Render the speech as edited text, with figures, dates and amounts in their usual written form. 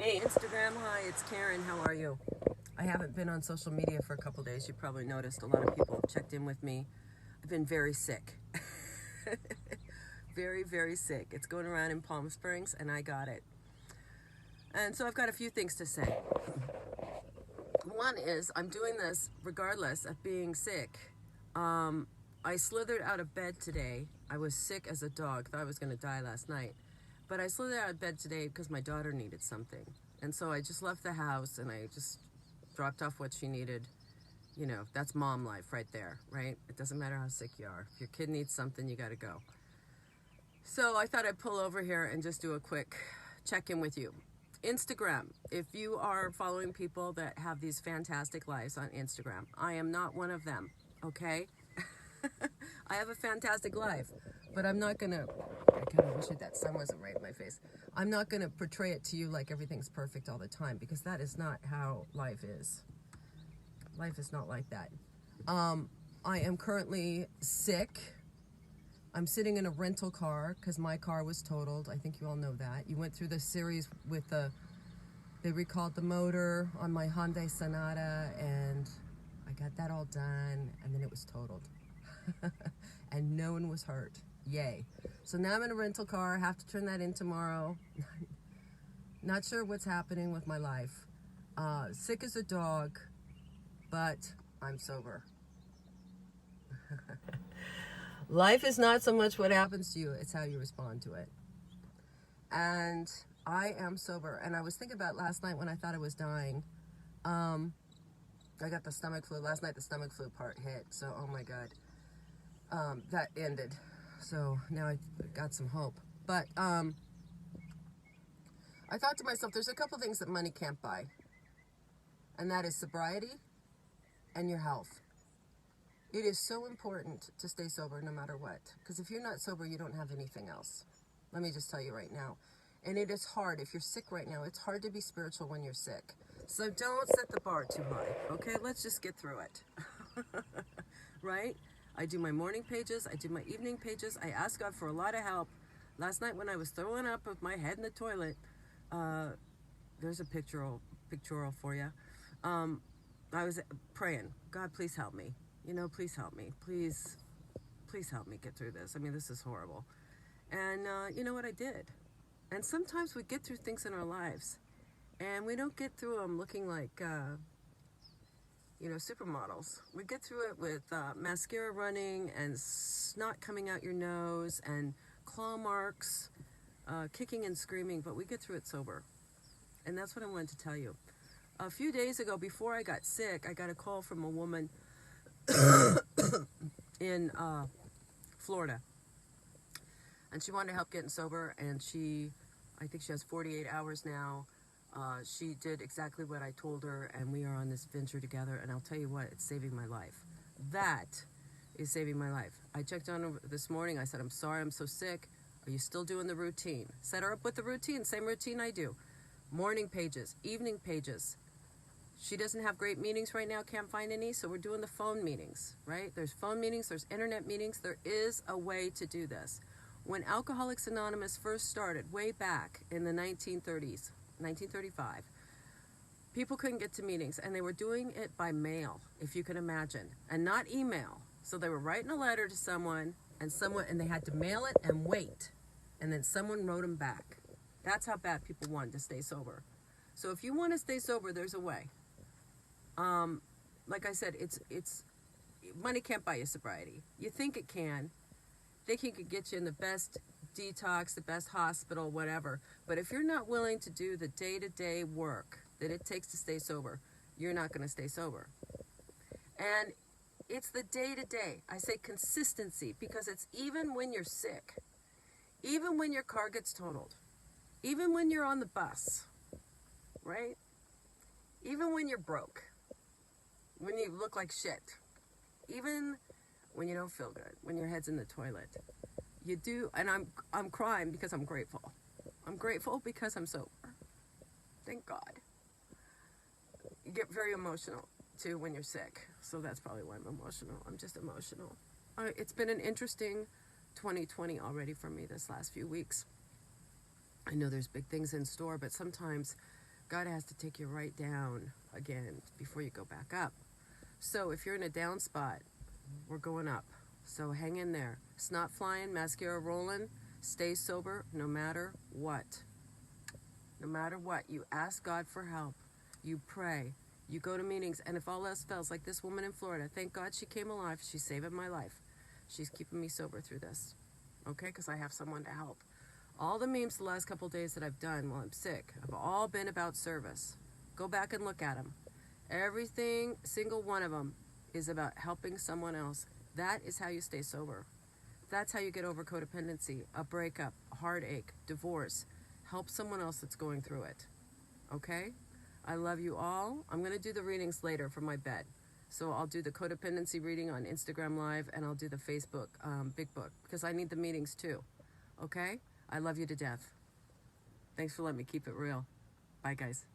Hey Instagram, hi, it's Karen. How are you? I haven't been on social media for a couple days. You probably noticed a lot of people have checked in with me. I've been very sick. Very, very sick. It's going around in Palm Springs and I got it. And so I've got a few things to say. One is I'm doing this regardless of being sick. I slithered out of bed today. I was sick as a dog. Thought I was going to die last night. But I slithered out of bed today because my daughter needed something. And so I just left the house and I just dropped off what she needed. You know, that's mom life right there, right? It doesn't matter how sick you are. If your kid needs something, you got to go. So I thought I'd pull over here and just do a quick check-in with you. Instagram. If you are following people that have these fantastic lives on Instagram, I am not one of them, okay? I have a fantastic life, but I'm not gonna, I kind of wish that sun wasn't right in my face. I'm not gonna portray it to you like everything's perfect all the time, because that is not how life is. Life is not like that. I am currently sick. I'm sitting in a rental car because my car was totaled. I think you all know that. You went through the series with they recalled the motor on my Hyundai Sonata, and I got that all done, and then it was totaled. And no one was hurt. Yay. So now I'm in a rental car. Have to turn that in tomorrow. Not sure what's happening with my life. Sick as a dog, but I'm sober. Life is not so much what happens to you, it's how you respond to it. And I am sober. And I was thinking about last night when I thought I was dying. I got the stomach flu. Last night the stomach flu part hit. So, oh my God. That ended. So now I got some hope. But I thought to myself, there's a couple things that money can't buy. And that is sobriety and your health. It is so important to stay sober no matter what. Because if you're not sober, you don't have anything else. Let me just tell you right now. And it is hard. If you're sick right now, it's hard to be spiritual when you're sick. So don't set the bar too high. Okay, let's just get through it. Right? I do my morning pages. I do my evening pages. I ask God for a lot of help. Last night when I was throwing up with my head in the toilet, there's a pictorial for you. I was praying, God, please help me. You know, please help me. Please help me get through this. I mean, this is horrible. And you know what I did? And sometimes we get through things in our lives, and we don't get through them looking like, supermodels. We get through it with mascara running and snot coming out your nose and claw marks, kicking and screaming, but we get through it sober. And that's what I wanted to tell you. A few days ago, before I got sick, I got a call from a woman in Florida. And she wanted help getting sober, and I think she has 48 hours now. She did exactly what I told her, and we are on this venture together, and I'll tell you what, it's saving my life. That is saving my life. I checked on her this morning. I said, I'm sorry, I'm so sick. Are you still doing the routine? Set her up with the routine, same routine I do. Morning pages, evening pages. She doesn't have great meetings right now, can't find any, so we're doing the phone meetings, right? There's phone meetings, there's internet meetings. There is a way to do this. When Alcoholics Anonymous first started, way back in the 1930s, 1935, people couldn't get to meetings, and they were doing it by mail, if you can imagine, and not email. So they were writing a letter to someone, and they had to mail it and wait, and then someone wrote them back. That's how bad people wanted to stay sober. So if you want to stay sober, there's a way. Like I said, it's money can't buy you sobriety. You think it can. Think it could get you in the best detox, the best hospital, whatever. But if you're not willing to do the day-to-day work that it takes to stay sober, you're not going to stay sober. And it's the day-to-day. I say consistency, because it's even when you're sick, even when your car gets totaled, even when you're on the bus, right? Even when you're broke, when you look like shit, even when you don't feel good, when your head's in the toilet, you do. And I'm crying because I'm grateful. I'm grateful because I'm sober. Thank God. You get very emotional too when you're sick, so that's probably why I'm emotional. I'm just emotional. It's been an interesting 2020 already for me this last few weeks. I know there's big things in store, but sometimes God has to take you right down again before you go back up. So if you're in a down spot, we're going up. So hang in there. Snot flying, mascara rolling, stay sober no matter what. No matter what, you ask God for help. You pray. You go to meetings. And if all else fails, like this woman in Florida, thank God she came alive. She's saving my life. She's keeping me sober through this. Okay? Because I have someone to help. All the memes the last couple days that I've done while I'm sick have all been about service. Go back and look at them. Everything, single one of them, is about helping someone else. That is how you stay sober. That's how you get over codependency, a breakup, a heartache, divorce. Help someone else that's going through it. Okay? I love you all. I'm going to do the readings later from my bed. So I'll do the codependency reading on Instagram Live, and I'll do the Facebook Big Book, because I need the meetings too. Okay? I love you to death. Thanks for letting me keep it real. Bye, guys.